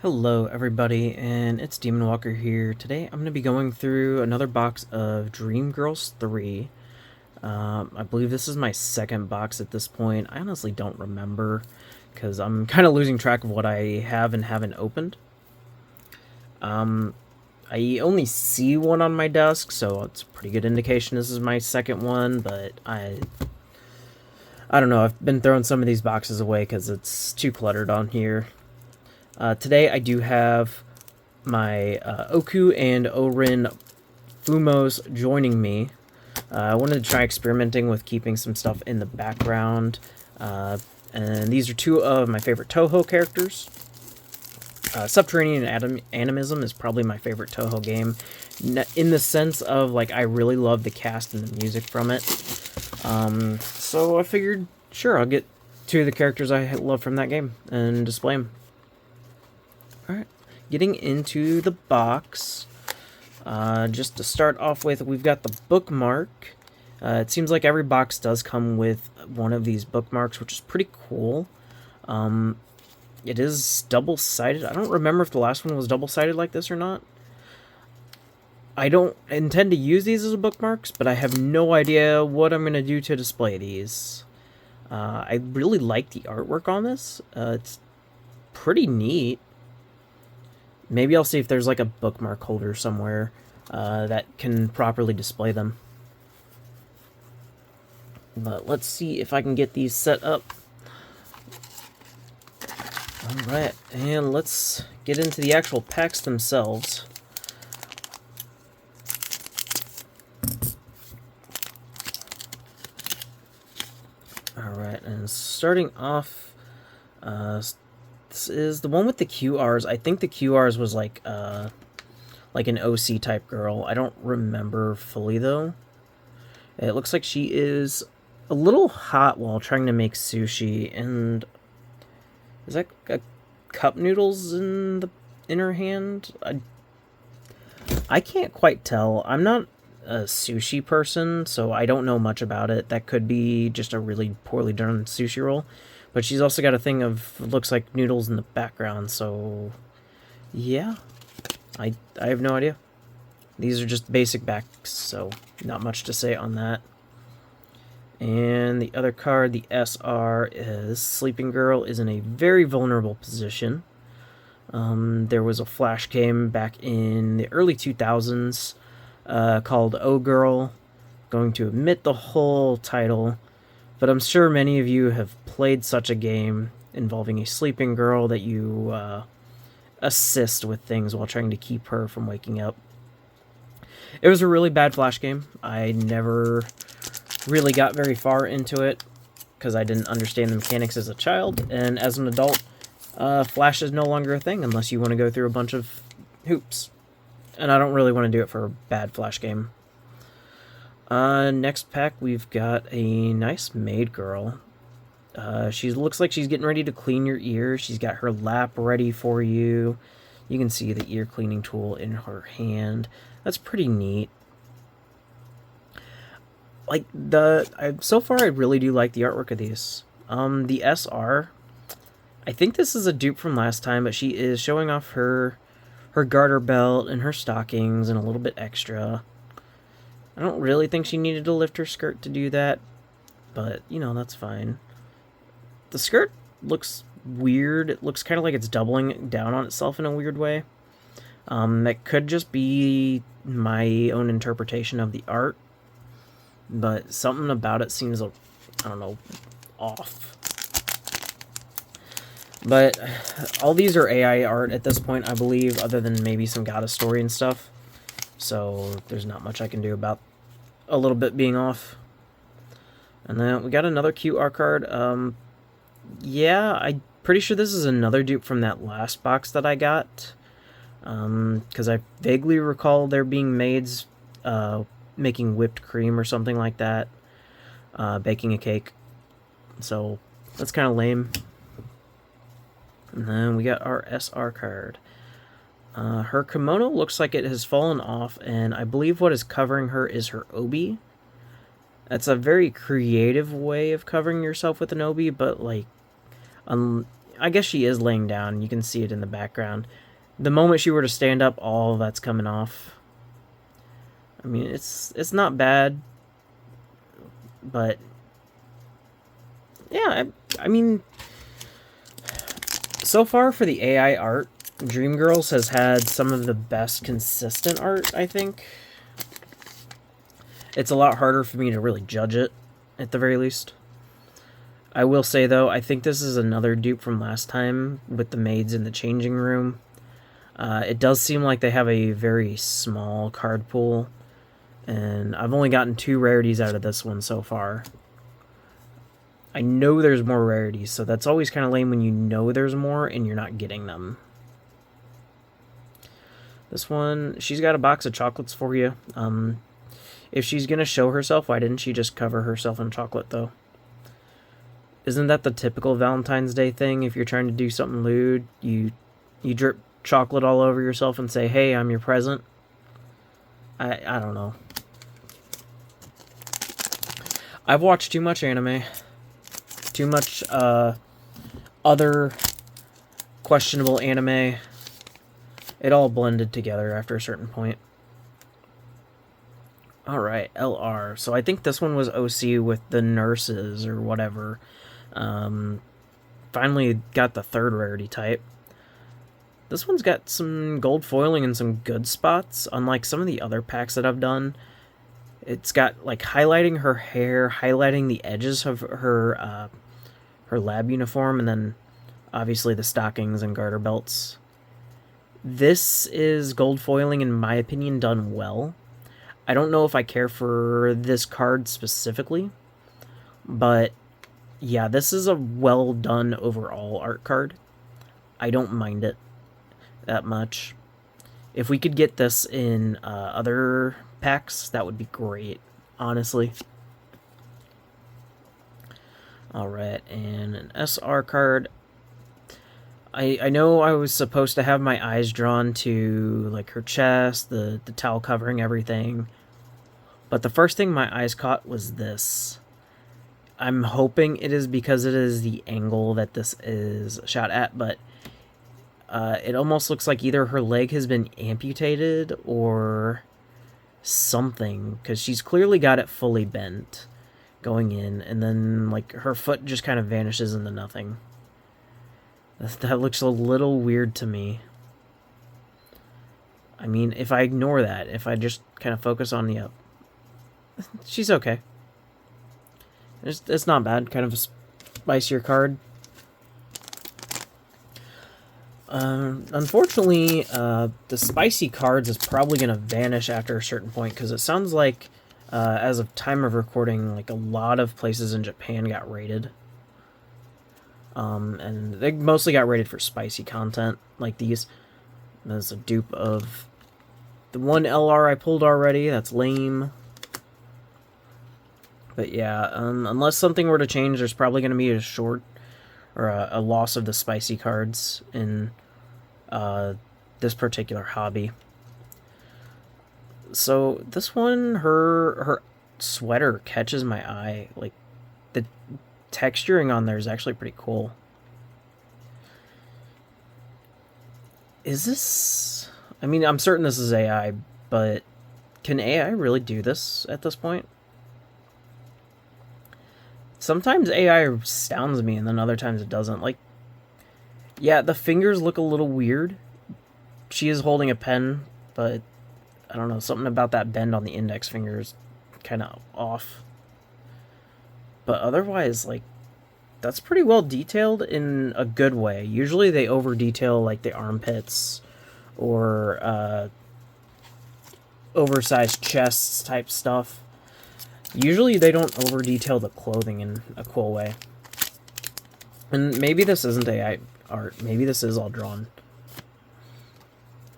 Hello everybody, and it's Demon Walker here. Today I'm going to be going through another box of Dream Girls 3. I believe this is my second box at this point. I honestly don't remember, because I'm kind of losing track of what I have and haven't opened. I only see one on my desk, so it's a pretty good indication this is my second one, but I don't know, I've been throwing some of these boxes away because it's too cluttered on here. Today I do have my Oku and Orin Fumos joining me. I wanted to try experimenting with keeping some stuff in the background. And these are two of my favorite Toho characters. Subterranean Animism is probably my favorite Toho game, in the sense of, like, I really love the cast and the music from it. So I figured, sure, I'll get two of the characters I love from that game and display them. Alright, getting into the box. Just to start off with, we've got the bookmark. It seems like every box does come with one of these bookmarks, which is pretty cool. It is double-sided. I don't remember if the last one was double-sided like this or not. I don't intend to use these as bookmarks, but I have no idea what I'm going to do to display these. I really like the artwork on this. It's pretty neat. Maybe I'll see if there's like a bookmark holder somewhere that can properly display them. But let's see if I can get these set up. Alright, and let's get into the actual packs themselves. Alright, and starting off, this is the one with the QRs. I think the QRs was like an OC type girl. I don't remember fully though. It looks like she is a little hot while trying to make sushi, and is that a cup noodles in her hand? I can't quite tell. I'm not a sushi person, so I don't know much about it. That could be just a really poorly done sushi roll. But she's also got a thing of, looks like noodles in the background, so yeah. I have no idea. These are just basic backs, so not much to say on that. And the other card, the SR, is Sleeping Girl is in a very vulnerable position. There was a flash game back in the early 2000s called Oh Girl. Going to omit the whole title, but I'm sure many of you have played such a game involving a sleeping girl that you assist with things while trying to keep her from waking up. It was a really bad flash game. I never really got very far into it because I didn't understand the mechanics as a child, and as an adult, flash is no longer a thing unless you want to go through a bunch of hoops. And I don't really want to do it for a bad flash game. Next pack, we've got a nice maid girl. She looks like she's getting ready to clean your ear. She's got her lap ready for you. You can see the ear cleaning tool in her hand. That's pretty neat. Like, so far I really do like the artwork of these. The SR, I think this is a dupe from last time, but she is showing off her garter belt and her stockings and a little bit extra. I don't really think she needed to lift her skirt to do that, but, you know, that's fine. The skirt looks weird. It looks kind of like it's doubling down on itself in a weird way. That could just be my own interpretation of the art, but something about it seems, I don't know, off. But all these are AI art at this point, I believe, other than maybe some goddess story and stuff. So there's not much I can do about a little bit being off. And then we got another QR card. Yeah, I'm pretty sure this is another dupe from that last box that I got. Because I vaguely recall there being maids making whipped cream or something like that. Baking a cake. So that's kind of lame. And then we got our SR card. Her kimono looks like it has fallen off, and I believe what is covering her is her obi. That's a very creative way of covering yourself with an obi, but, like, I guess she is laying down. You can see it in the background. The moment she were to stand up, all that's coming off. I mean, it's not bad, but yeah, I mean, so far for the AI art, Dreamgirls has had some of the best consistent art, I think. It's a lot harder for me to really judge it, at the very least. I will say, though, I think this is another dupe from last time with the maids in the changing room. It does seem like they have a very small card pool, and I've only gotten 2 rarities out of this one so far. I know there's more rarities, so that's always kind of lame when you know there's more and you're not getting them. This one, she's got a box of chocolates for you. If she's going to show herself, why didn't she just cover herself in chocolate, though? Isn't that the typical Valentine's Day thing? If you're trying to do something lewd, you drip chocolate all over yourself and say, hey, I'm your present? I don't know. I've watched too much anime. Too much other questionable anime. It all blended together after a certain point. Alright, LR. So I think this one was OC with the nurses or whatever. Finally got the 3rd rarity type. This one's got some gold foiling and some good spots, unlike some of the other packs that I've done. It's got, like, highlighting her hair, highlighting the edges of her lab uniform, and then, obviously, the stockings and garter belts. This is gold foiling, in my opinion, done well. I don't know if I care for this card specifically, but, yeah, this is a well-done overall art card. I don't mind it that much. If we could get this in other packs, that would be great, honestly. Alright, and an SR card. I know I was supposed to have my eyes drawn to, like, her chest, the towel covering everything, but the first thing my eyes caught was this. I'm hoping it is because it is the angle that this is shot at, but it almost looks like either her leg has been amputated or something, because she's clearly got it fully bent going in, and then, like, her foot just kind of vanishes into nothing. That looks a little weird to me. I mean, if I ignore that, if I just kind of focus on the up, she's okay. It's not bad. Kind of a spicier card. Unfortunately, the spicy cards is probably going to vanish after a certain point, because it sounds like, as of time of recording, like, a lot of places in Japan got raided. And they mostly got rated for spicy content, like these. That's a dupe of the one LR I pulled already. That's lame. But yeah, unless something were to change, there's probably going to be a short or a loss of the spicy cards in this particular hobby. So this one, her sweater catches my eye. Like, the texturing on there is actually pretty cool. Is this... I mean, I'm certain this is AI, but can AI really do this at this point? Sometimes AI astounds me, and then other times it doesn't. Like, yeah, the fingers look a little weird. She is holding a pen, but I don't know, something about that bend on the index finger is kind of off. But otherwise, like, that's pretty well detailed in a good way. Usually they over-detail, like, the armpits or oversized chests type stuff. Usually they don't over-detail the clothing in a cool way. And maybe this isn't AI art. Maybe this is all drawn.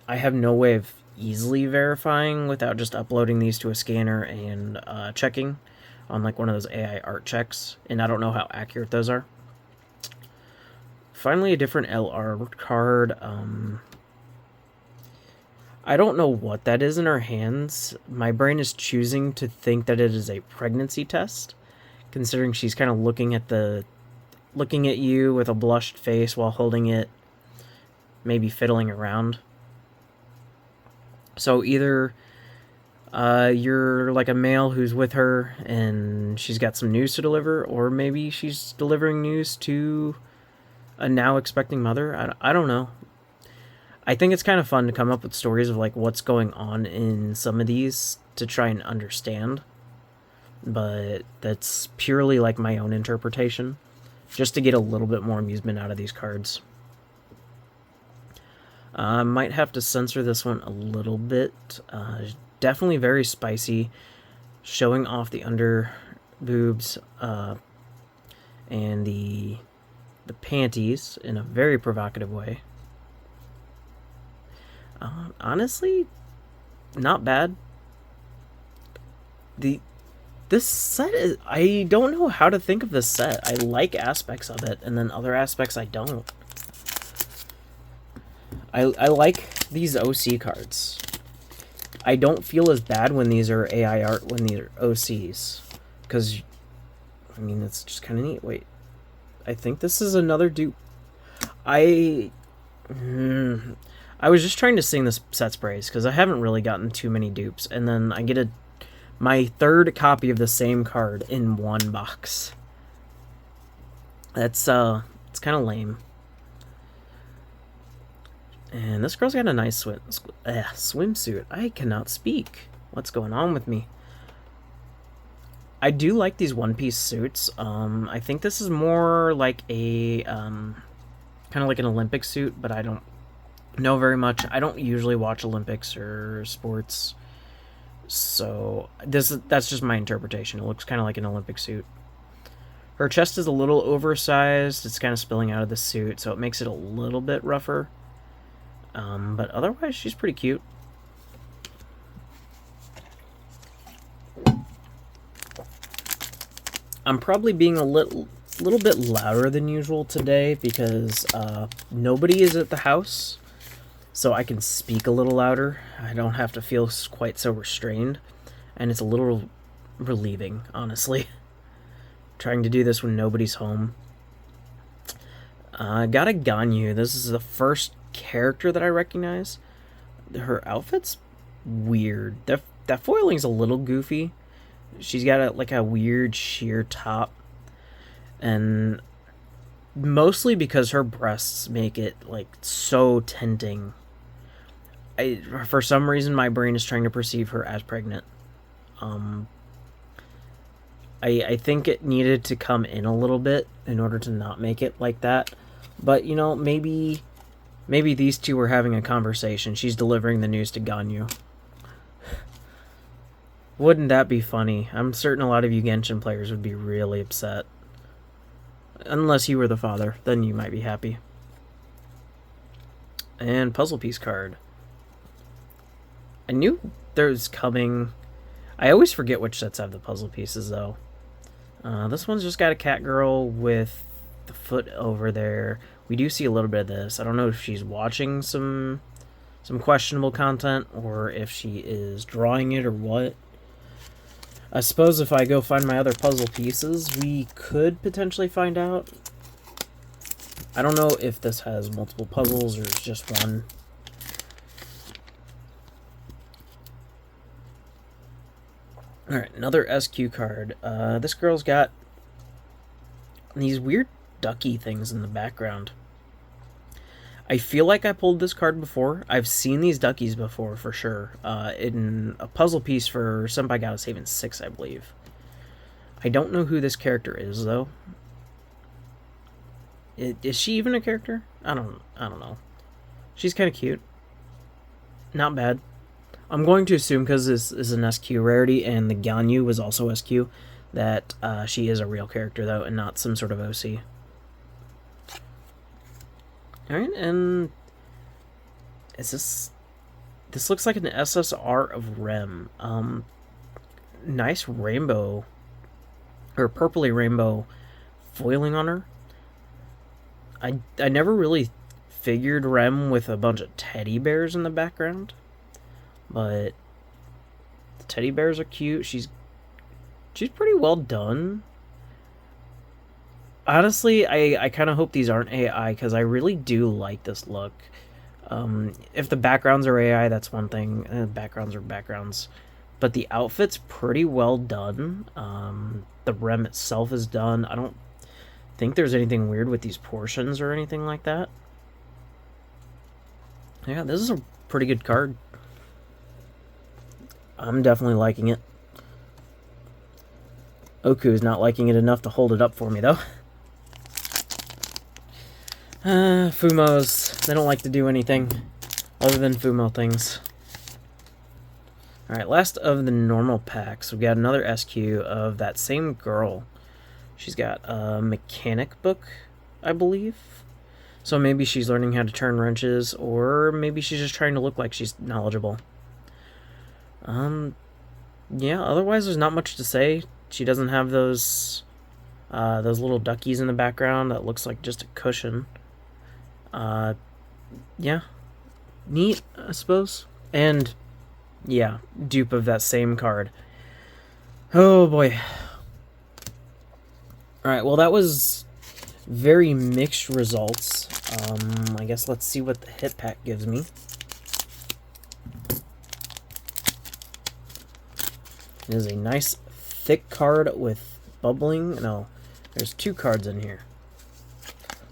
I have no way of easily verifying without just uploading these to a scanner and checking on, like, one of those AI art checks, and I don't know how accurate those are. Finally, a different LR card. I don't know what that is in her hands. My brain is choosing to think that it is a pregnancy test, considering she's kind of looking at the looking at you with a blushed face while holding it, maybe fiddling around. So either you're like a male who's with her and she's got some news to deliver, or maybe she's delivering news to a now expecting mother. I don't know. I think it's kind of fun to come up with stories of like what's going on in some of these to try and understand. But that's purely like my own interpretation, just to get a little bit more amusement out of these cards. I might have to censor this one a little bit. Definitely very spicy, showing off the under boobs and the panties in a very provocative way. Honestly, not bad. This set is... I don't know how to think of this set. I like aspects of it, and then other aspects I don't. I like these OC cards. I don't feel as bad when these are AI art when these are OCs. Because, I mean, it's just kind of neat. Wait. I think this is another dupe. I was just trying to sing this set's praise, because I haven't really gotten too many dupes. And then I get my third copy of the same card in one box. That's, it's kind of lame. And this girl's got a nice swimsuit. I cannot speak. What's going on with me? I do like these one-piece suits. I think this is more like a, kind of like an Olympic suit, but I don't know very much. I don't usually watch Olympics or sports. So that's just my interpretation. It looks kind of like an Olympic suit. Her chest is a little oversized. It's kind of spilling out of the suit, so it makes it a little bit rougher. But otherwise, she's pretty cute. I'm probably being a little bit louder than usual today because nobody is at the house, so I can speak a little louder. I don't have to feel quite so restrained, and it's a little relieving, honestly. Trying to do this when nobody's home. Got a Ganyu. This is the first character that I recognize. Her outfit's weird. That foiling's a little goofy. She's got like a weird sheer top, and mostly because her breasts make it like so tempting. For some reason my brain is trying to perceive her as pregnant. I think it needed to come in a little bit in order to not make it like that. But, you know, maybe these two were having a conversation. She's delivering the news to Ganyu. Wouldn't that be funny? I'm certain a lot of you Genshin players would be really upset. Unless you were the father, then you might be happy. And puzzle piece card. I knew there was coming... I always forget which sets have the puzzle pieces, though. This one's just got a cat girl with the foot over there. We do see a little bit of this. I don't know if she's watching some questionable content or if she is drawing it or what. I suppose if I go find my other puzzle pieces, we could potentially find out. I don't know if this has multiple puzzles or it's just one. Alright, another SQ card. This girl's got these weird ducky things in the background. I feel like I pulled this card before. I've seen these duckies before, for sure. In a puzzle piece for Senpai Gotta Save in 6, I believe. I don't know who this character is, though. Is she even a character? I don't know. She's kind of cute. Not bad. I'm going to assume, because this is an SQ rarity, and the Ganyu was also SQ, that she is a real character, though, and not some sort of OC. Alright, and... is this... This looks like an SSR of Rem. Nice rainbow, or purpley rainbow foiling on her. I never really figured Rem with a bunch of teddy bears in the background. But the teddy bears are cute. She's pretty well done. Honestly, I kind of hope these aren't AI because I really do like this look. If the backgrounds are AI, that's one thing. Backgrounds are backgrounds. But the outfit's pretty well done. The rem itself is done. I don't think there's anything weird with these portions or anything like that. Yeah, this is a pretty good card. I'm definitely liking it. Oku is not liking it enough to hold it up for me, though. Fumos, they don't like to do anything other than Fumo things. Alright, last of the normal packs, we got another SQ of that same girl. She's got a mechanic book, I believe. So maybe she's learning how to turn wrenches, or maybe she's just trying to look like she's knowledgeable. Yeah, otherwise there's not much to say. She doesn't have those little duckies in the background that looks like just a cushion. Yeah. Neat, I suppose. And, yeah, dupe of that same card. Oh, boy. Alright, well, that was very mixed results. I guess let's see what the hit pack gives me. It is a nice, thick card with bubbling. No, there's 2 cards in here.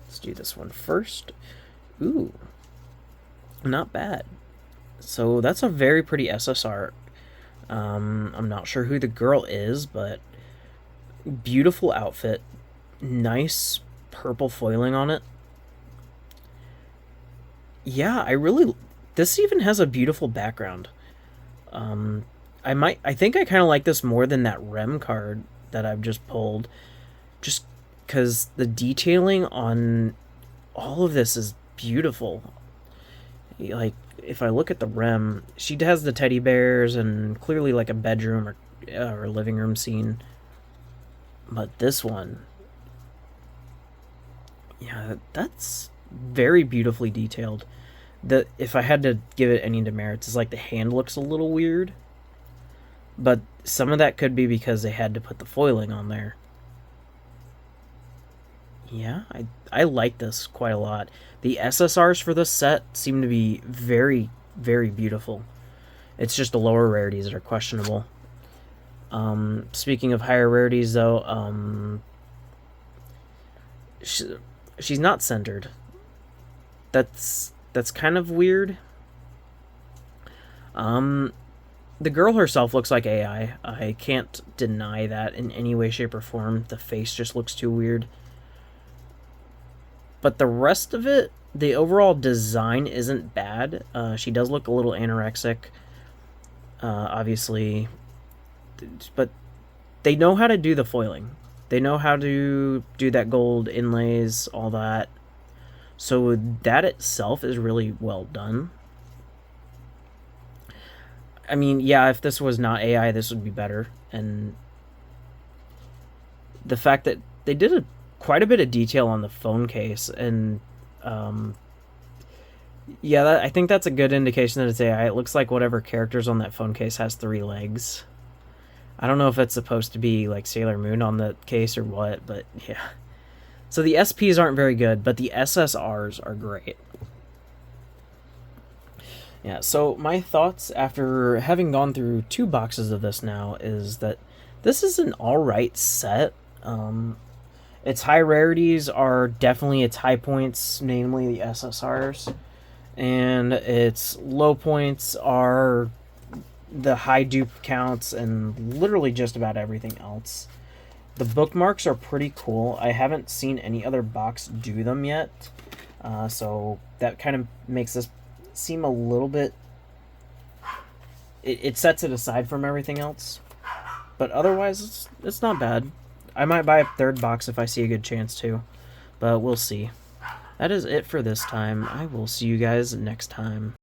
Let's do this one first. Ooh, not bad. So that's a very pretty SSR. I'm not sure who the girl is, but beautiful outfit. Nice purple foiling on it. Yeah, this even has a beautiful background. I think I kind of like this more than that Rem card that I've just pulled. Just because the detailing on all of this is beautiful. Like, if I look at the Rem, she has the teddy bears and clearly like a bedroom or living room scene. But this one, yeah, that's very beautifully detailed. If I had to give it any demerits, it's like the hand looks a little weird. But some of that could be because they had to put the foiling on there. Yeah, I like this quite a lot. The SSRs for this set seem to be very, very beautiful. It's just the lower rarities that are questionable. Speaking of higher rarities, though, she's not centered. That's kind of weird. The girl herself looks like AI. I can't deny that in any way, shape, or form. The face just looks too weird. But the rest of it, the overall design isn't bad. She does look a little anorexic, obviously. But they know how to do the foiling. They know how to do that gold inlays, all that. So that itself is really well done. I mean, yeah, if this was not AI, this would be better. And the fact that they did quite a bit of detail on the phone case, and yeah, I think that's a good indication that it's AI. It looks like whatever character's on that phone case has 3 legs. I don't know if it's supposed to be like Sailor Moon on the case or what, but yeah. So the SPs aren't very good, but the SSRs are great. Yeah, so my thoughts after having gone through 2 boxes of this now is that this is an alright set. Its high rarities are definitely its high points, namely the SSRs. And its low points are the high dupe counts and literally just about everything else. The bookmarks are pretty cool. I haven't seen any other box do them yet. So that kind of makes this seem a little bit... It sets it aside from everything else. But otherwise, it's not bad. I might buy a 3rd box if I see a good chance to. But we'll see. That is it for this time. I will see you guys next time.